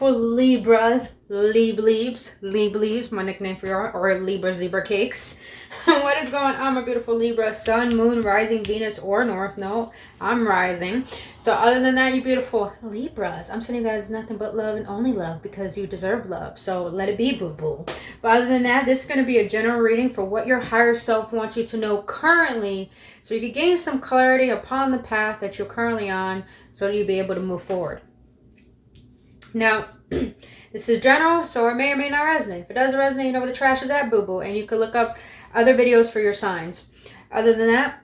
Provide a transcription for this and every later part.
beautiful Libras, Leaves, my nickname for you, or Libra Zebra Cakes. What is going on, my beautiful Libra? Sun, Moon, Rising, Venus, or North Node. I'm rising. So other than that, you beautiful Libras, I'm sending you guys nothing but love and only love because you deserve love. So let it be, boo-boo. But other than that, this is going to be a general reading for what your higher self wants you to know currently, so you can gain some clarity upon the path that you're currently on, so you'll be able to move forward. Now, this is general, so it may or may not resonate. If it doesn't resonate, you know where the trash is at, boo-boo. And you can look up other videos for your signs. Other than that,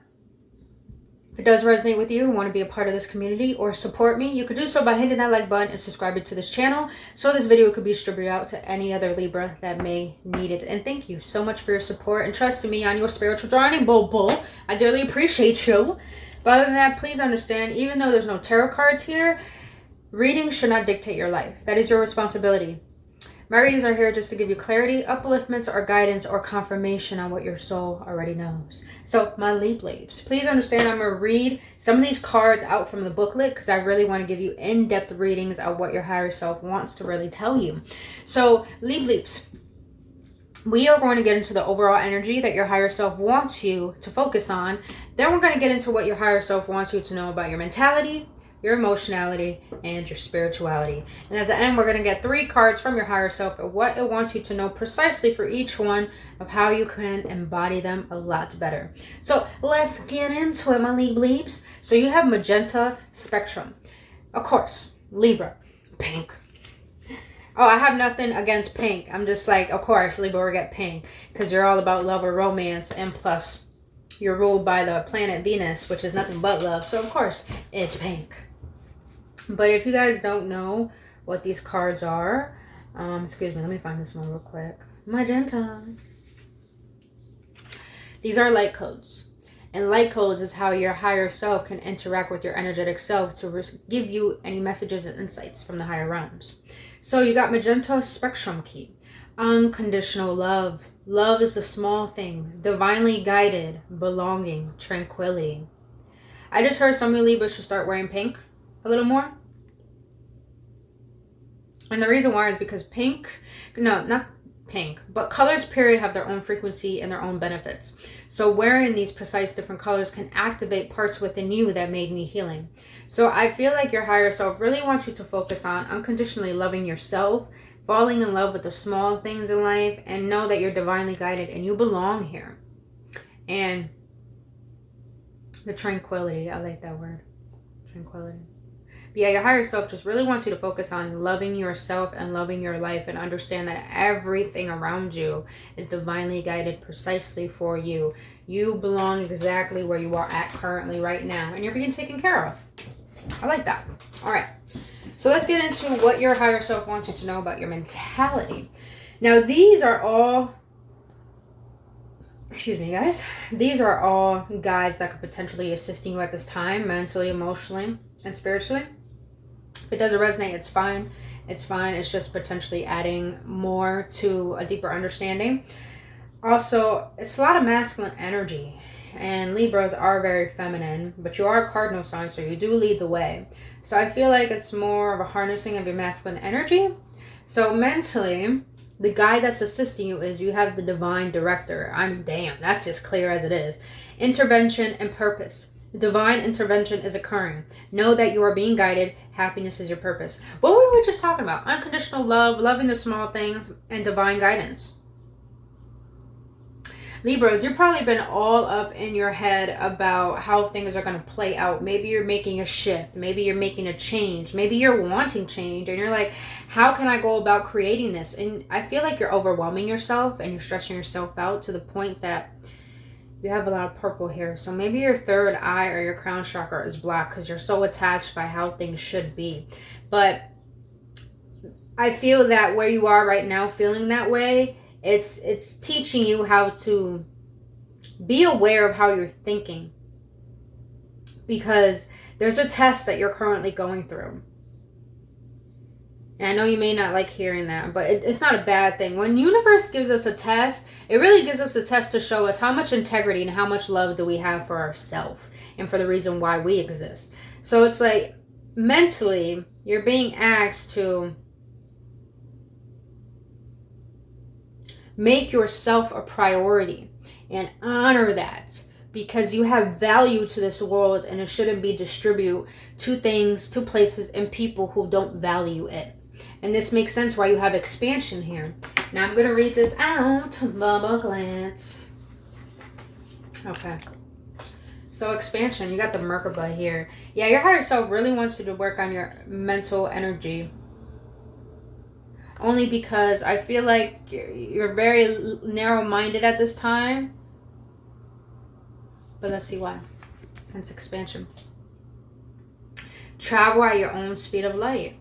if it does resonate with you and want to be a part of this community or support me, you could do so by hitting that like button and subscribing to this channel, so this video could be distributed out to any other Libra that may need it. And thank you so much for your support and trusting me on your spiritual journey, boo-boo. I dearly appreciate you. But other than that, please understand, even though there's no tarot cards here, readings should not dictate your life. That is your responsibility. My readings are here just to give you clarity, upliftments, or guidance, or confirmation on what your soul already knows. So, my Leaves, please understand I'm going to read some of these cards out from the booklet because I really want to give you in-depth readings of what your higher self wants to really tell you. So, Leaves, we are going to get into the overall energy that your higher self wants you to focus on. Then we're going to get into what your higher self wants you to know about your mentality, your emotionality, and your spirituality. And at the end, we're going to get 3 cards from your higher self of what it wants you to know precisely for each one of how you can embody them a lot better. So let's get into it, my Leaves. So you have magenta spectrum. Of course, Libra, pink. Oh, I have nothing against pink. I'm just like, of course, Libra will get pink because you're all about love or romance, and plus you're ruled by the planet Venus, which is nothing but love. So of course, it's pink. But if you guys don't know what these cards are, excuse me, let me find this one real quick. Magenta. These are light codes. And light codes is how your higher self can interact with your energetic self to give you any messages and insights from the higher realms. So you got magenta spectrum key. Unconditional love. Love is the small things. Divinely guided. Belonging. Tranquility. I just heard some of you Libras should start wearing pink a little more. And the reason why is because pink, no, not pink, but colors period have their own frequency and their own benefits. So wearing these precise different colors can activate parts within you that may need healing. So I feel like your higher self really wants you to focus on unconditionally loving yourself, falling in love with the small things in life, and know that you're divinely guided and you belong here. And the tranquility, I like that word, tranquility. But yeah, your higher self just really wants you to focus on loving yourself and loving your life, and understand that everything around you is divinely guided precisely for you. You belong exactly where you are at currently right now, and you're being taken care of. I like that. All right. So let's get into what your higher self wants you to know about your mentality. Now, these are all, excuse me, guys. These are all guides that could potentially assist you at this time, mentally, emotionally, and spiritually. If it doesn't resonate, it's fine. It's fine. It's just potentially adding more to a deeper understanding. Also, it's a lot of masculine energy. And Libras are very feminine, but you are a cardinal sign, so you do lead the way. So I feel like it's more of a harnessing of your masculine energy. So mentally, the guide that's assisting you is you have the divine director. I mean, damn, that's just clear as it is. Intervention and purpose. Divine intervention is occurring. Know that you are being guided. Happiness is your purpose. What were we just talking about? Unconditional love, loving the small things, and divine guidance. Libras, you've probably been all up in your head about how things are going to play out. Maybe you're making a shift. Maybe you're making a change. Maybe you're wanting change. And you're like, how can I go about creating this? And I feel like you're overwhelming yourself and you're stressing yourself out to the point that you have a lot of purple here. So maybe your third eye or your crown chakra is blocked because you're so attached by how things should be. But I feel that where you are right now, feeling that way, it's teaching you how to be aware of how you're thinking, because there's a test that you're currently going through. And I know you may not like hearing that, but it's not a bad thing. When universe gives us a test, it really gives us a test to show us how much integrity and how much love do we have for ourselves and for the reason why we exist. So it's like mentally, you're being asked to Make yourself a priority and honor that, because you have value to this world, and it shouldn't be distributed to things, to places, and people who don't value it. And this makes sense why you have expansion here. Now I'm going to read this out, the booklet. Okay. So expansion, you got the Merkaba here. Yeah, your higher self really wants you to work on your mental energy. Only because I feel like you're very narrow-minded at this time. But let's see why. Hence expansion. Travel at your own speed of light.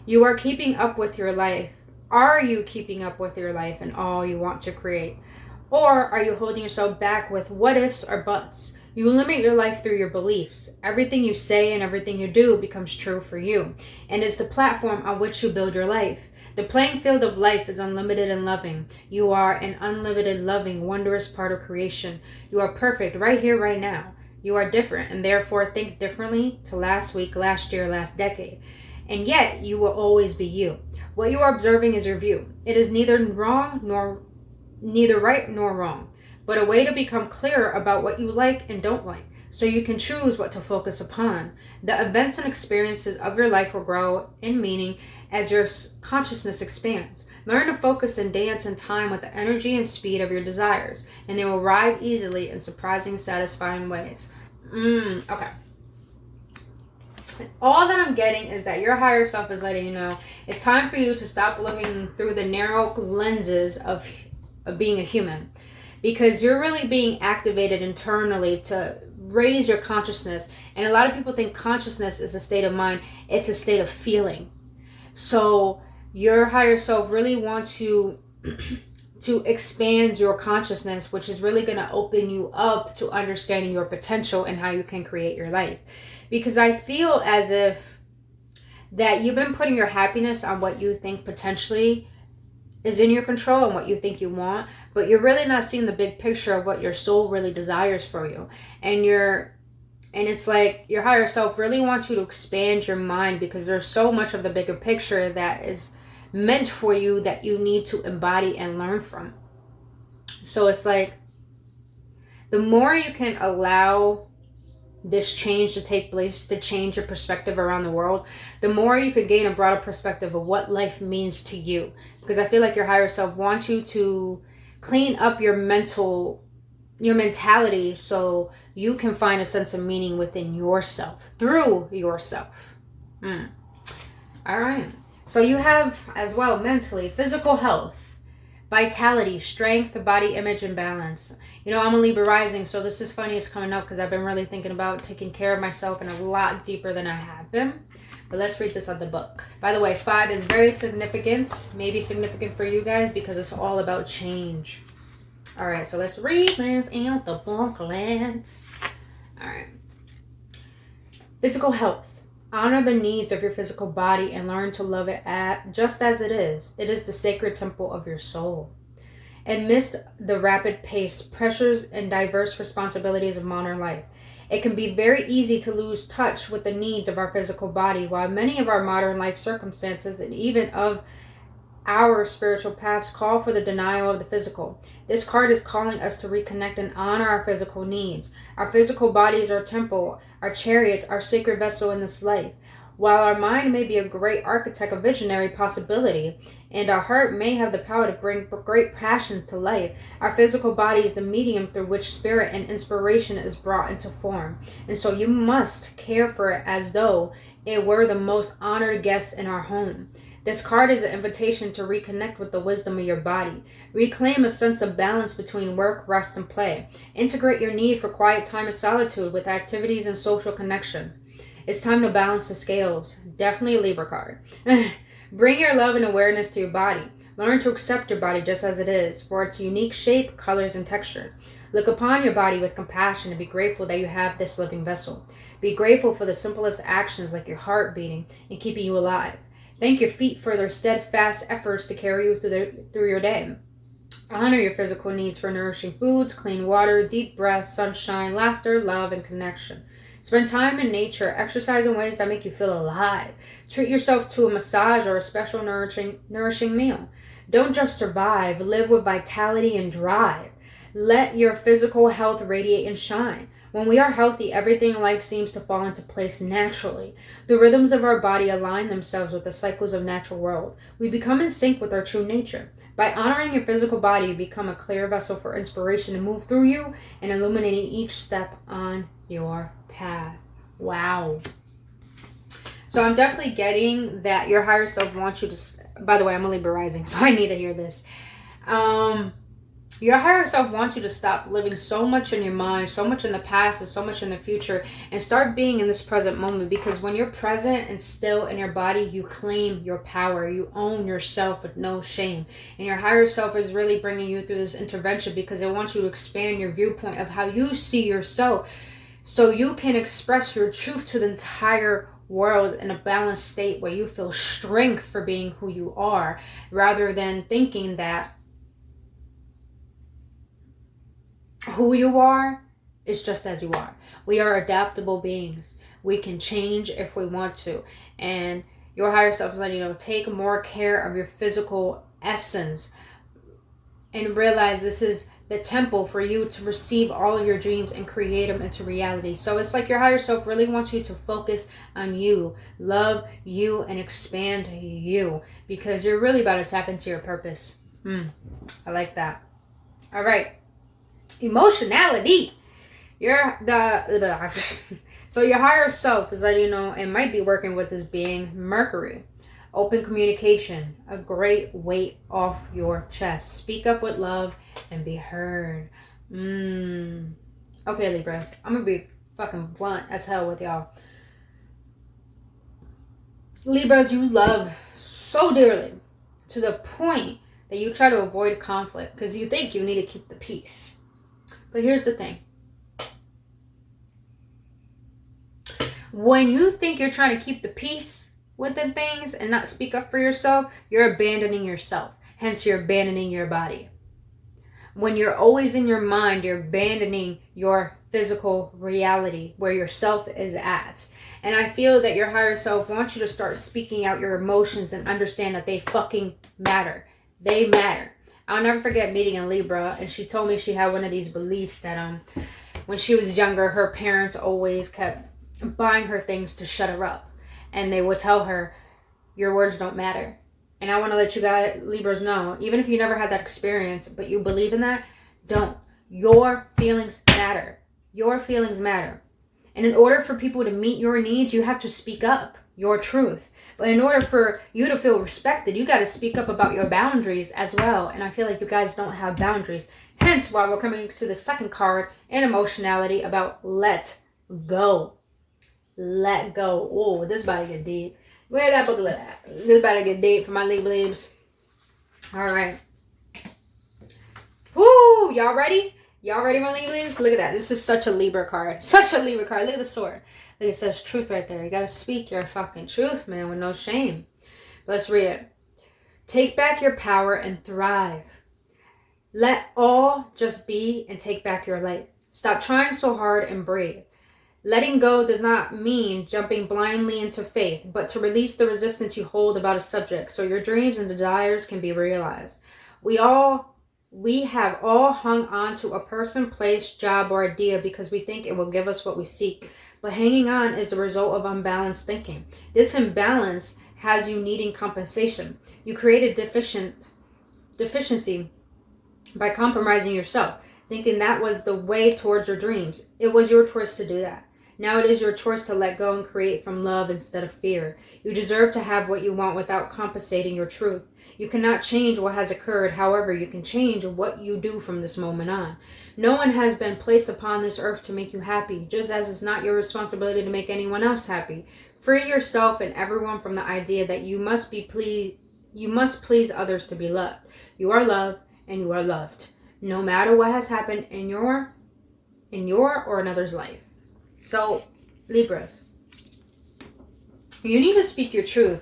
You are keeping up with your life. Are you keeping up with your life and all you want to create? Or are you holding yourself back with what ifs or buts? You limit your life through your beliefs. Everything you say and everything you do becomes true for you, and it's the platform on which you build your life. The playing field of life is unlimited and loving. You are an unlimited, loving, wondrous part of creation. You are perfect right here, right now. You are different, and therefore think differently to last week, last year, last decade. And yet, you will always be you. What you are observing is your view. It is neither right nor wrong, but a way to become clearer about what you like and don't like, so you can choose what to focus upon. The events and experiences of your life will grow in meaning as your consciousness expands. Learn to focus and dance in time with the energy and speed of your desires, and they will arrive easily in surprising, satisfying ways. Okay. All that I'm getting is that your higher self is letting you know it's time for you to stop looking through the narrow lenses of being a human, because you're really being activated internally to raise your consciousness. And a lot of people think consciousness is a state of mind. It's a state of feeling. So your higher self really wants you to expand your consciousness, which is really going to open you up to understanding your potential and how you can create your life. Because I feel as if that you've been putting your happiness on what you think potentially is in your control and what you think you want, but you're really not seeing the big picture of what your soul really desires for you. And it's like your higher self really wants you to expand your mind, because there's so much of the bigger picture that is meant for you that you need to embody and learn from. So it's like the more you can allow this change to take place, to change your perspective around the world, the more you could gain a broader perspective of what life means to you. Because I feel like your higher self wants you to clean up your mentality, so you can find a sense of meaning within yourself, through yourself. All right. So you have as well mentally, physical health, vitality, strength, body image, and balance. You know, I'm a Libra rising, so this is funny it's coming up because I've been really thinking about taking care of myself in a lot deeper than I have been. But let's read this out the book. By the way, 5 is very significant, maybe significant for you guys, because it's all about change. All right, so let's read this out the booklet. All right. Physical health. Honor the needs of your physical body and learn to love it just as it is. It is the sacred temple of your soul. Amidst the rapid pace, pressures, and diverse responsibilities of modern life, it can be very easy to lose touch with the needs of our physical body, while many of our modern life circumstances and even of our spiritual paths call for the denial of the physical. This card is calling us to reconnect and honor our physical needs. Our physical body is our temple, our chariot, our sacred vessel in this life. While our mind may be a great architect of visionary possibility, and our heart may have the power to bring great passions to life, our physical body is the medium through which spirit and inspiration is brought into form. And so you must care for it as though it were the most honored guest in our home. This card is an invitation to reconnect with the wisdom of your body. Reclaim a sense of balance between work, rest, and play. Integrate your need for quiet time and solitude with activities and social connections. It's time to balance the scales. Definitely a Libra card. Bring your love and awareness to your body. Learn to accept your body just as it is, for its unique shape, colors, and textures. Look upon your body with compassion and be grateful that you have this living vessel. Be grateful for the simplest actions like your heart beating and keeping you alive. Thank your feet for their steadfast efforts to carry you through your day. Honor your physical needs for nourishing foods, clean water, deep breaths, sunshine, laughter, love, and connection. Spend time in nature. Exercise in ways that make you feel alive. Treat yourself to a massage or a special nourishing meal. Don't just survive, live with vitality and drive. Let your physical health radiate and shine. When we are healthy, everything in life seems to fall into place naturally. The rhythms of our body align themselves with the cycles of natural world. We become in sync with our true nature. By honoring your physical body, you become a clear vessel for inspiration to move through you and illuminating each step on your path. Wow. So I'm definitely getting that your higher self wants you to... By the way, I'm a Libra rising, so I need to hear this. Your higher self wants you to stop living so much in your mind, so much in the past and so much in the future, and start being in this present moment. Because when you're present and still in your body, you claim your power. You own yourself with no shame. And your higher self is really bringing you through this intervention because it wants you to expand your viewpoint of how you see yourself, so you can express your truth to the entire world in a balanced state where you feel strength for being who you are, rather than thinking that who you are is just as you are. We are adaptable beings. We can change if we want to. And your higher self is letting you know, take more care of your physical essence and realize this is the temple for you to receive all of your dreams and create them into reality. So it's like your higher self really wants you to focus on you, love you, and expand you, because you're really about to tap into your purpose. I like that. All right. Emotionality. So your higher self is letting you know it might be working with this being Mercury. Open communication, a great weight off your chest. Speak up with love and be heard. Okay, Libras, I'm gonna be fucking blunt as hell with y'all. Libras, you love so dearly to the point that you try to avoid conflict because you think you need to keep the peace. But here's the thing. When you think you're trying to keep the peace within things and not speak up for yourself, you're abandoning yourself. Hence, you're abandoning your body. When you're always in your mind, you're abandoning your physical reality where your self is at. And I feel that your higher self wants you to start speaking out your emotions and understand that they fucking matter. They matter. I'll never forget meeting a Libra, and she told me she had one of these beliefs that when she was younger, her parents always kept buying her things to shut her up. And they would tell her, your words don't matter. And I want to let you guys, Libras, know, even if you never had that experience, but you believe in that, don't. Your feelings matter. Your feelings matter. And in order for people to meet your needs, you have to speak up your truth. But in order for you to feel respected, you got to speak up about your boundaries as well. And I feel like you guys don't have boundaries. Hence why we're coming to the second card in emotionality about let go. Let go. Oh, this about to get deep. Where that book at? This about to get deep for my Libs. All right. Woo! Y'all ready? Y'all ready, my Libs? Look at that. This is such a Libra card. Such a Libra card. Look at the sword. Look, it says truth right there. You got to speak your fucking truth, man, with no shame. But let's read it. Take back your power and thrive. Let all just be and take back your light. Stop trying so hard and breathe. Letting go does not mean jumping blindly into faith, but to release the resistance you hold about a subject so your dreams and desires can be realized. We have all hung on to a person, place, job, or idea because we think it will give us what we seek. But hanging on is the result of unbalanced thinking. This imbalance has you needing compensation. You create a deficiency by compromising yourself, thinking that was the way towards your dreams. It was your choice to do that. Now it is your choice to let go and create from love instead of fear. You deserve to have what you want without compensating your truth. You cannot change what has occurred. However, you can change what you do from this moment on. No one has been placed upon this earth to make you happy, just as it's not your responsibility to make anyone else happy. Free yourself and everyone from the idea that you must please others to be loved. You are loved and you are loved, no matter what has happened in your or another's life. So, Libras, you need to speak your truth,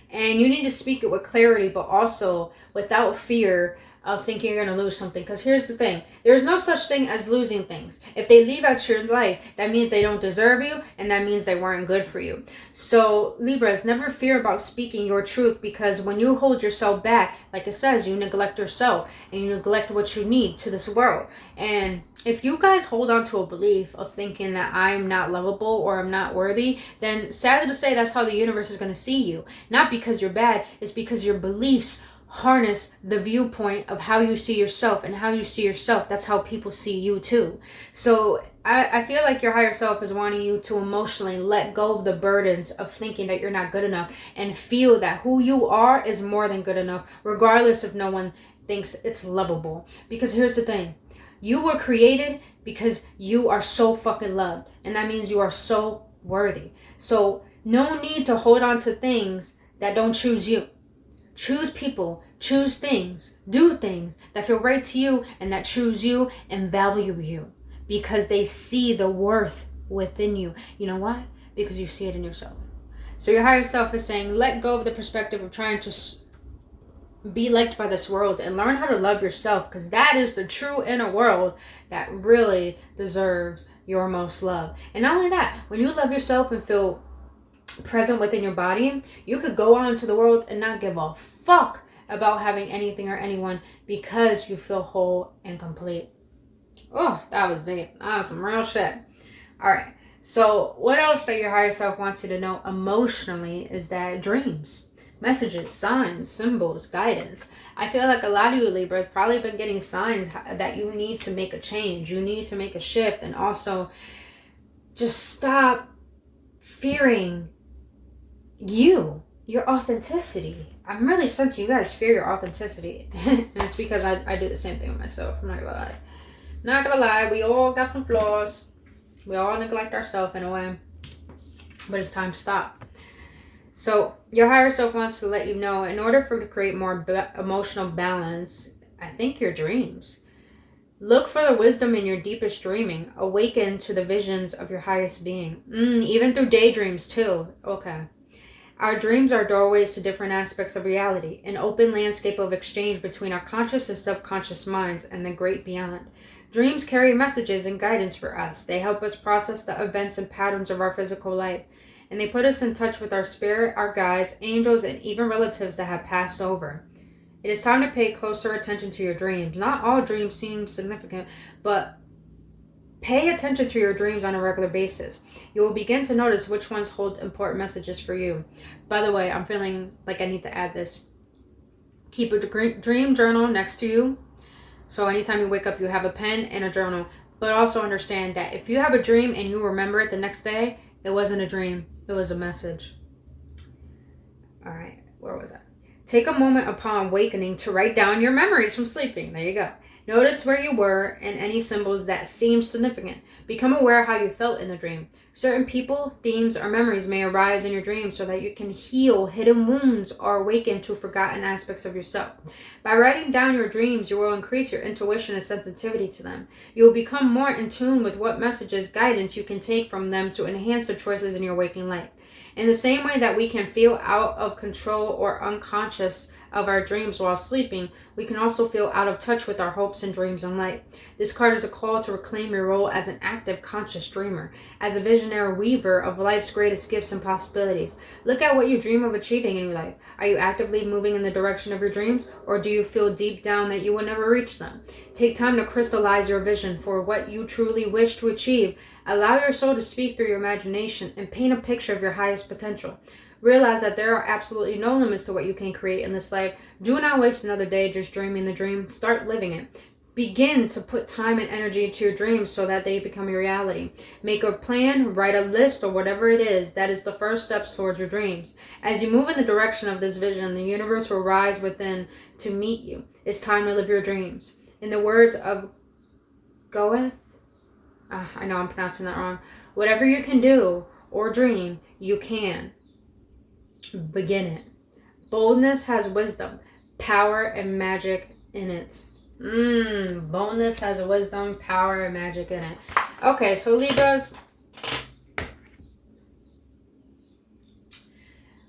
and you need to speak it with clarity, but also without fear of thinking you're going to lose something. Because here's the thing. There's no such thing as losing things. If they leave out your life, that means they don't deserve you, and that means they weren't good for you. So Libras, never fear about speaking your truth, because when you hold yourself back, like it says, you neglect yourself and you neglect what you need to this world. And if you guys hold on to a belief of thinking that I'm not lovable or I'm not worthy, then sadly to say, that's how the universe is going to see you. Not because you're bad, it's because your beliefs harness the viewpoint of how you see yourself, and how you see yourself, that's how people see you too. So I feel like your higher self is wanting you to emotionally let go of the burdens of thinking that you're not good enough, and feel that who you are is more than good enough, regardless if no one thinks it's lovable. Because here's the thing. You were created because you are so fucking loved. And that means you are so worthy. So no need to hold on to things that don't choose you. Choose people, choose things, do things that feel right to you and that choose you and value you. Because they see the worth within you. You know why? Because you see it in yourself. So your higher self is saying, let go of the perspective of trying to be liked by this world, and learn how to love yourself, because that is the true inner world that really deserves your most love. And not only that, when you love yourself and feel present within your body, you could go out into the world and not give a fuck about having anything or anyone, because you feel whole and complete. Oh, that was deep. That was some real shit. All right. So what else that your higher self wants you to know emotionally is that dreams, messages, signs, symbols, guidance. I feel like a lot of you Libras probably been getting signs that you need to make a change. You need to make a shift, and also just stop fearing your authenticity. I'm really sensing you guys fear your authenticity. And it's because I do the same thing with myself. I'm not gonna lie. Not gonna lie, we all got some flaws. We all neglect ourselves in a way. But it's time to stop. So your higher self wants to let you know, in order for you to create more emotional balance, I think your dreams. Look for the wisdom in your deepest dreaming. Awaken to the visions of your highest being. Even through daydreams too. Okay. Our dreams are doorways to different aspects of reality, an open landscape of exchange between our conscious and subconscious minds and the great beyond. Dreams carry messages and guidance for us. They help us process the events and patterns of our physical life, and they put us in touch with our spirit, our guides, angels, and even relatives that have passed over. It is time to pay closer attention to your dreams. Not all dreams seem significant, but pay attention to your dreams on a regular basis. You will begin to notice which ones hold important messages for you. By the way, I'm feeling like I need to add this. Keep a dream journal next to you. So anytime you wake up, you have a pen and a journal. But also understand that if you have a dream and you remember it the next day, it wasn't a dream. It was a message. All right, where was I? Take a moment upon awakening to write down your memories from sleeping. There you go. Notice where you were and any symbols that seem significant. Become aware how you felt in the dream. Certain people, themes, or memories may arise in your dreams so that you can heal hidden wounds or awaken to forgotten aspects of yourself. By writing down your dreams, you will increase your intuition and sensitivity to them. You will become more in tune with what messages, guidance you can take from them to enhance the choices in your waking life. In the same way that we can feel out of control or unconscious of our dreams while sleeping, we can also feel out of touch with our hopes and dreams in life. This card is a call to reclaim your role as an active, conscious dreamer, as a visionary weaver of life's greatest gifts and possibilities. Look at what you dream of achieving in your life. Are you actively moving in the direction of your dreams, or do you feel deep down that you will never reach them? Take time to crystallize your vision for what you truly wish to achieve. Allow your soul to speak through your imagination and paint a picture of your highest potential. Realize that there are absolutely no limits to what you can create in this life. Do not waste another day just dreaming the dream. Start living it. Begin to put time and energy into your dreams so that they become your reality. Make a plan, write a list, or whatever it is. That is the first steps towards your dreams. As you move in the direction of this vision, the universe will rise within to meet you. It's time to live your dreams. In the words of Goethe, I know I'm pronouncing that wrong. Whatever you can do or dream, you can. Begin it. Boldness has wisdom, power, and magic in it. Boldness has wisdom, power, and magic in it. Okay, so Libras,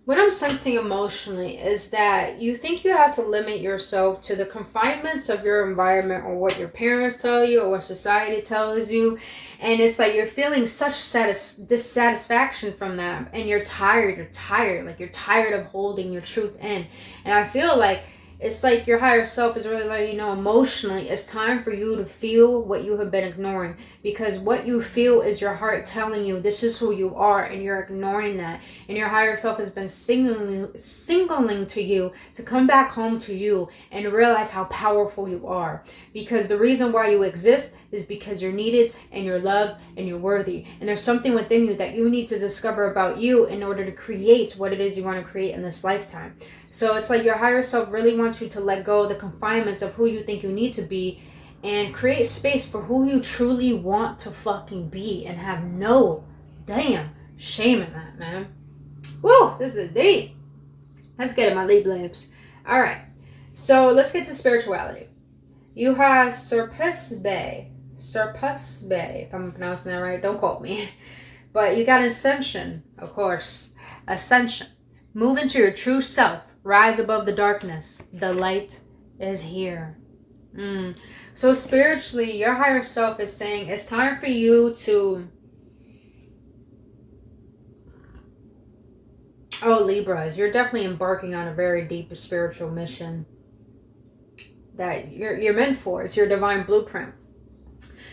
What I'm sensing emotionally is that you think you have to limit yourself to the confinements of your environment or what your parents tell you or what society tells you. And it's like you're feeling such dissatisfaction from that. And you're tired. Like you're tired of holding your truth in. And I feel like it's like your higher self is really letting you know emotionally it's time for you to feel what you have been ignoring, because what you feel is your heart telling you this is who you are, and you're ignoring that. And your higher self has been signaling to you to come back home to you and realize how powerful you are, because the reason why you exist is because you're needed and you're loved and you're worthy. And there's something within you that you need to discover about you in order to create what it is you want to create in this lifetime. So it's like your higher self really wants you to let go of the confinements of who you think you need to be and create space for who you truly want to fucking be, and have no damn shame in that, man. Woo, this is deep. Let's get it, my Libras. All right, so let's get to spirituality. You have Serpis Bay, if I'm pronouncing that right, don't quote me. But you got Ascension, of course. Ascension. Move into your true self. Rise above the darkness. The light is here. So spiritually, your higher self is saying it's time for you to... Oh, Libras, you're definitely embarking on a very deep spiritual mission that you're meant for. It's your divine blueprint.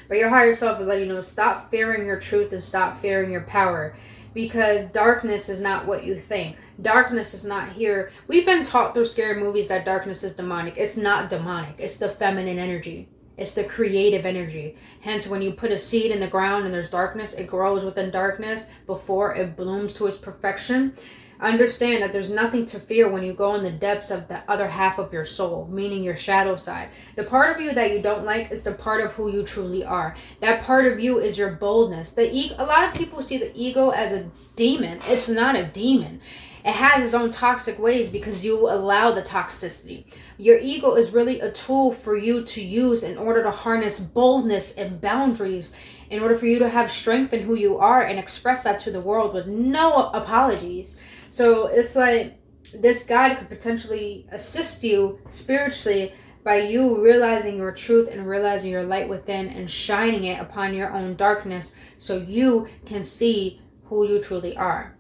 But your higher self is letting you know, stop fearing your truth and stop fearing your power. Because darkness is not what you think. Darkness is not here. We've been taught through scary movies that darkness is demonic. It's not demonic. It's the feminine energy. It's the creative energy. Hence, when you put a seed in the ground and there's darkness, it grows within darkness before it blooms to its perfection. Understand that there's nothing to fear when you go in the depths of the other half of your soul, meaning your shadow side. The part of you that you don't like is the part of who you truly are. That part of you is your boldness. A lot of people see the ego as a demon. It's not a demon. It has its own toxic ways because you allow the toxicity. Your ego is really a tool for you to use in order to harness boldness and boundaries, in order for you to have strength in who you are and express that to the world with no apologies. So it's like this guide could potentially assist you spiritually by you realizing your truth and realizing your light within and shining it upon your own darkness so you can see who you truly are.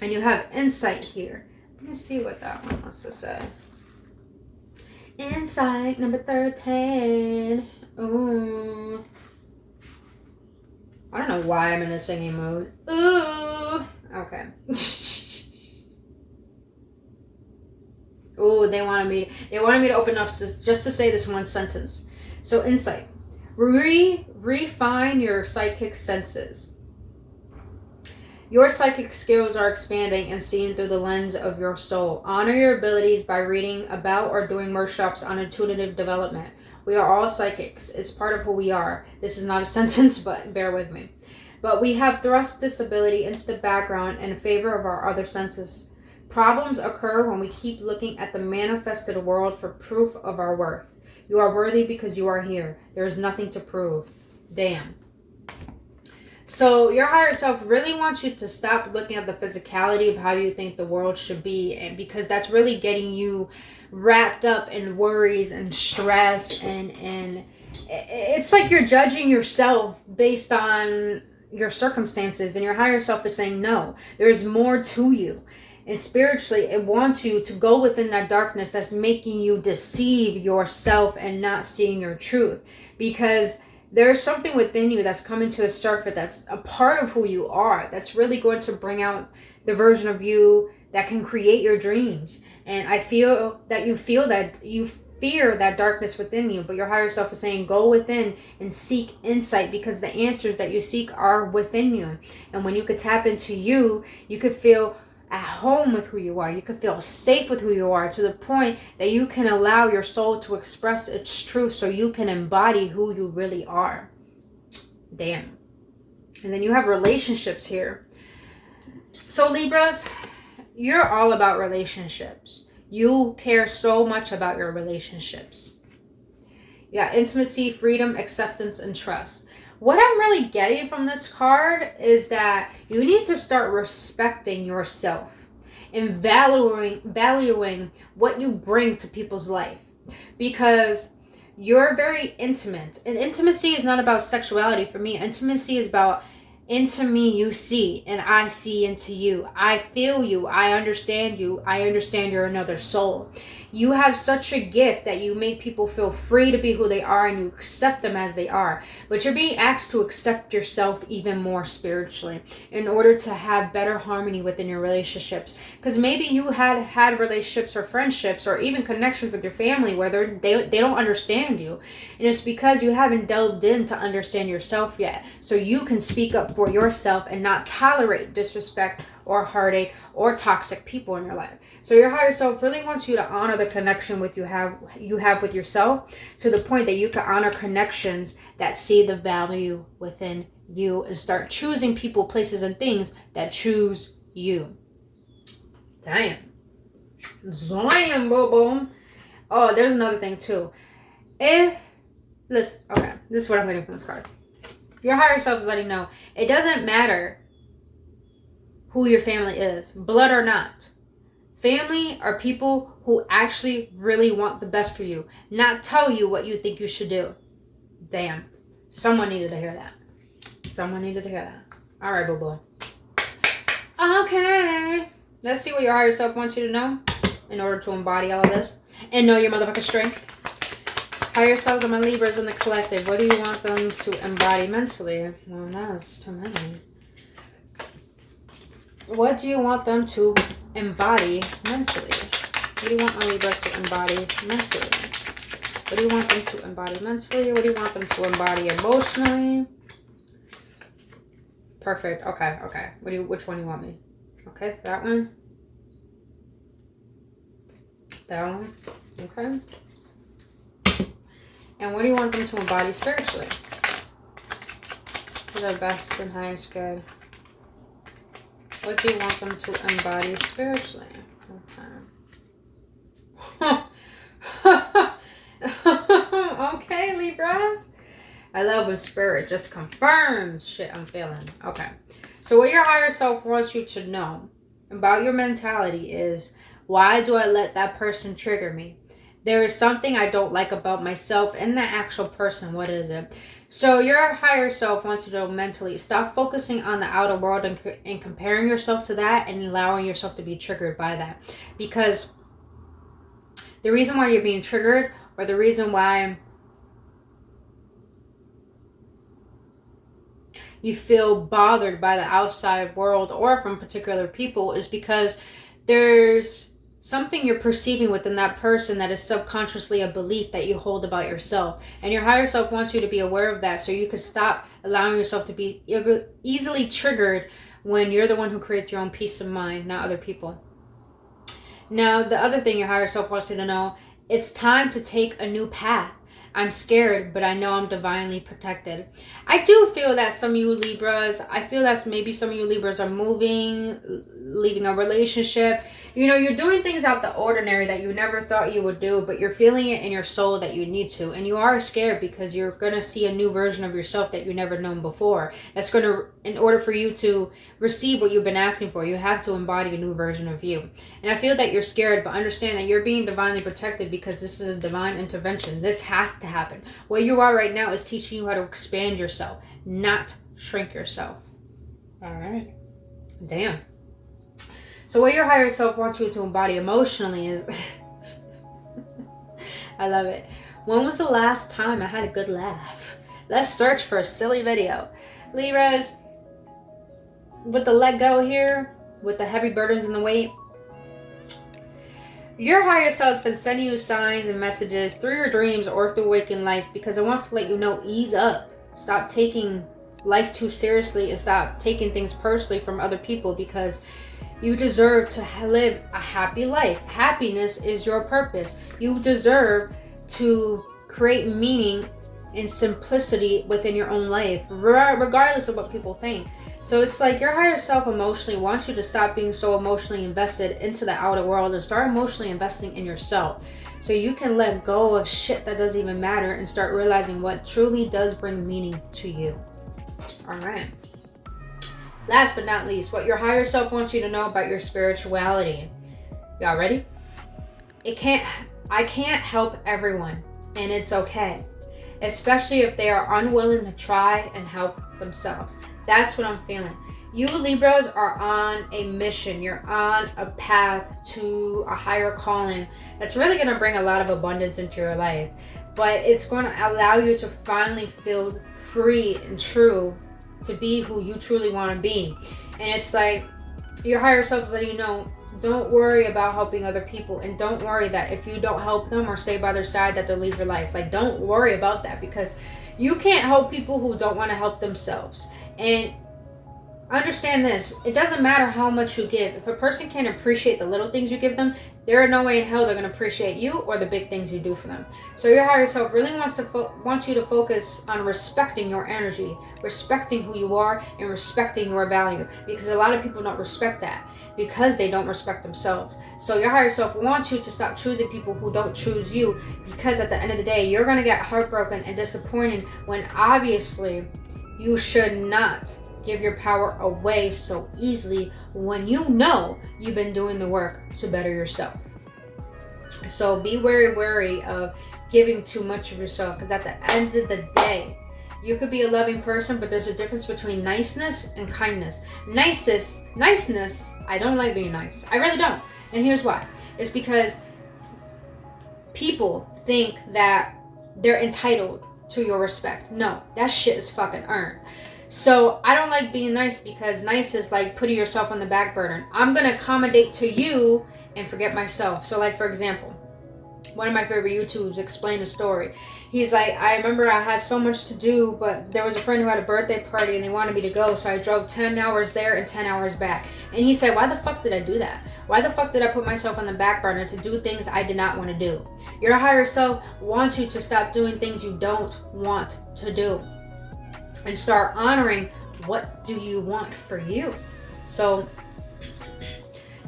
And you have insight here. Let me see what that one wants to say. Insight number 13. Ooh. I don't know why I'm in a singing mood. Ooh. Okay. Oh, they wanted me to open up just to say this one sentence. So insight. Refine your psychic senses. Your psychic skills are expanding and seen through the lens of your soul. Honor your abilities by reading about or doing workshops on intuitive development. We are all psychics. It's part of who we are. This is not a sentence, but bear with me. But we have thrust this ability into the background in favor of our other senses. Problems occur when we keep looking at the manifested world for proof of our worth. You are worthy because you are here. There is nothing to prove. Damn. So your higher self really wants you to stop looking at the physicality of how you think the world should be, and because that's really getting you wrapped up in worries and stress, and it's like you're judging yourself based on your circumstances, and your higher self is saying no, there's more to you. And spiritually, it wants you to go within that darkness that's making you deceive yourself and not seeing your truth, because there's something within you that's coming to the surface that's a part of who you are, that's really going to bring out the version of you that can create your dreams. And I feel that you fear that darkness within you, but your higher self is saying go within and seek insight, because the answers that you seek are within you. And when you could tap into you could feel at home with who you are. You can feel safe with who you are, to the point that you can allow your soul to express its truth so you can embody who you really are. Damn. And then you have relationships here. So Libras, you're all about relationships. You care so much about your relationships. Yeah, intimacy, freedom, acceptance, and trust. What I'm really getting from this card is that you need to start respecting yourself. and valuing what you bring to people's life. Because you're very intimate. And intimacy is not about sexuality for me. Intimacy is about into me you see, and I see into you. I feel you. I understand you. I understand you're another soul. You have such a gift that you make people feel free to be who they are, and you accept them as they are. But you're being asked to accept yourself even more spiritually in order to have better harmony within your relationships. Because maybe you had relationships or friendships or even connections with your family where they don't understand you. And it's because you haven't delved in to understand yourself yet. So you can speak up for yourself and not tolerate disrespect or heartache or toxic people in your life. So your higher self really wants you to honor the connection you have with yourself, to the point that you can honor connections that see the value within you and start choosing people, places, and things that choose you. Damn. Zion, boom. Oh, there's another thing too. This is what I'm getting from this card. Your higher self is letting you know it doesn't matter who your family is, blood or not. Family are people who actually really want the best for you, not tell you what you think you should do. Damn. Someone needed to hear that. Someone needed to hear that. All right, boo-boo. Okay. Let's see what your higher self wants you to know in order to embody all of this and know your motherfucking strength. Higher selves of my Libras in the collective. What do you want them to embody mentally? Well, that's too many. What do you want them to embody mentally? What do you want my Libras to embody mentally? What do you want them to embody mentally? What do you want them to embody emotionally? Perfect. Okay. Which one do you want me? Okay, that one. That one. Okay. And what do you want them to embody spiritually? For their best and highest good. What do you want them to embody spiritually? Okay. Okay, Libras. I love when spirit just confirms shit I'm feeling. Okay. So what your higher self wants you to know about your mentality is, why do I let that person trigger me? There is something I don't like about myself and the actual person. What is it? So your higher self wants you to mentally stop focusing on the outer world and comparing yourself to that and allowing yourself to be triggered by that. Because the reason why you're being triggered, or the reason why you feel bothered by the outside world or from particular people, is because there's something you're perceiving within that person that is subconsciously a belief that you hold about yourself. And your higher self wants you to be aware of that so you can stop allowing yourself to be easily triggered when you're the one who creates your own peace of mind, not other people. Now, the other thing your higher self wants you to know, it's time to take a new path. I'm scared, but I know I'm divinely protected. I do feel that some of you Libras, maybe some of you Libras are moving, leaving a relationship. You know, you're doing things out the ordinary that you never thought you would do, but you're feeling it in your soul that you need to. And you are scared because you're going to see a new version of yourself that you've never known before. That's going to, in order for you to receive what you've been asking for, you have to embody a new version of you. And I feel that you're scared, but understand that you're being divinely protected because this is a divine intervention. This has to happen. Where you are right now is teaching you how to expand yourself, not shrink yourself. All right. Damn. So what your higher self wants you to embody emotionally is... I love it. When was the last time I had a good laugh? Let's search for a silly video. Libras, with the let go here, with the heavy burdens and the weight, your higher self's been sending you signs and messages through your dreams or through waking life because it wants to let you know, ease up. Stop taking life too seriously and stop taking things personally from other people, because you deserve to live a happy life. Happiness is your purpose. You deserve to create meaning and simplicity within your own life, regardless of what people think. So it's like your higher self emotionally wants you to stop being so emotionally invested into the outer world and start emotionally investing in yourself. So you can let go of shit that doesn't even matter and start realizing what truly does bring meaning to you. All right. Last but not least, what your higher self wants you to know about your spirituality. Y'all ready? I can't help everyone, and it's okay. Especially if they are unwilling to try and help themselves. That's what I'm feeling. You Libras are on a mission. You're on a path to a higher calling that's really going to bring a lot of abundance into your life. But it's going to allow you to finally feel free and true to be who you truly want to be. And it's like your higher self is letting you know, don't worry about helping other people, and don't worry that if you don't help them or stay by their side that they'll leave your life. Like, don't worry about that, because you can't help people who don't want to help themselves. And understand this, it doesn't matter how much you give. If a person can't appreciate the little things you give them, there are no way in hell they're going to appreciate you or the big things you do for them. So your higher self really wants you to focus on respecting your energy, respecting who you are, and respecting your value, because a lot of people don't respect that because they don't respect themselves. So your higher self wants you to stop choosing people who don't choose you, because at the end of the day, you're going to get heartbroken and disappointed when obviously you should not give your power away so easily when you know you've been doing the work to better yourself. So be very wary of giving too much of yourself, because at the end of the day, you could be a loving person, but there's a difference between niceness and kindness. Niceness, I don't like being nice. I really don't. And here's why. It's because people think that they're entitled to your respect. No, that shit is fucking earned. So I don't like being nice, because nice is like putting yourself on the back burner. I'm going to accommodate to you and forget myself. So like, for example, one of my favorite YouTubers explained a story. He's like, I remember I had so much to do, but there was a friend who had a birthday party and they wanted me to go. So I drove 10 hours there and 10 hours back. And he said, why the fuck did I do that? Why the fuck did I put myself on the back burner to do things I did not want to do? Your higher self wants you to stop doing things you don't want to do and start honoring what do you want for you. So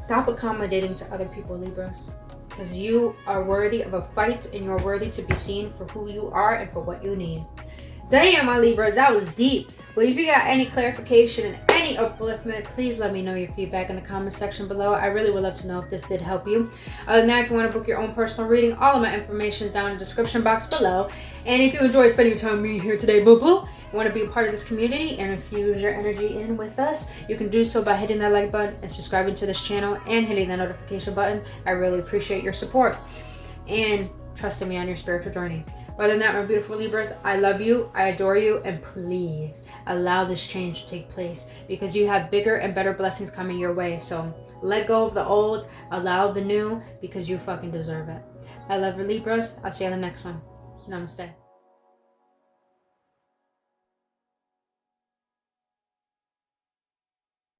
stop accommodating to other people, Libras, because you are worthy of a fight and you're worthy to be seen for who you are and for what you need. Damn, my Libras, that was deep. But if you got any clarification and any upliftment, please let me know your feedback in the comment section below. I really would love to know if this did help you. Other than that, if you want to book your own personal reading, all of my information is down in the description box below. And if you enjoy spending time with me here today, boo-boo, you want to be a part of this community and infuse your energy in with us, you can do so by hitting that like button and subscribing to this channel and hitting the notification button. I really appreciate your support and trusting me on your spiritual journey. Other than that, my beautiful Libras, I love you, I adore you, and please allow this change to take place, because you have bigger and better blessings coming your way. So let go of the old, allow the new, because you fucking deserve it. I love you, Libras. I'll see you on the next one. Namaste.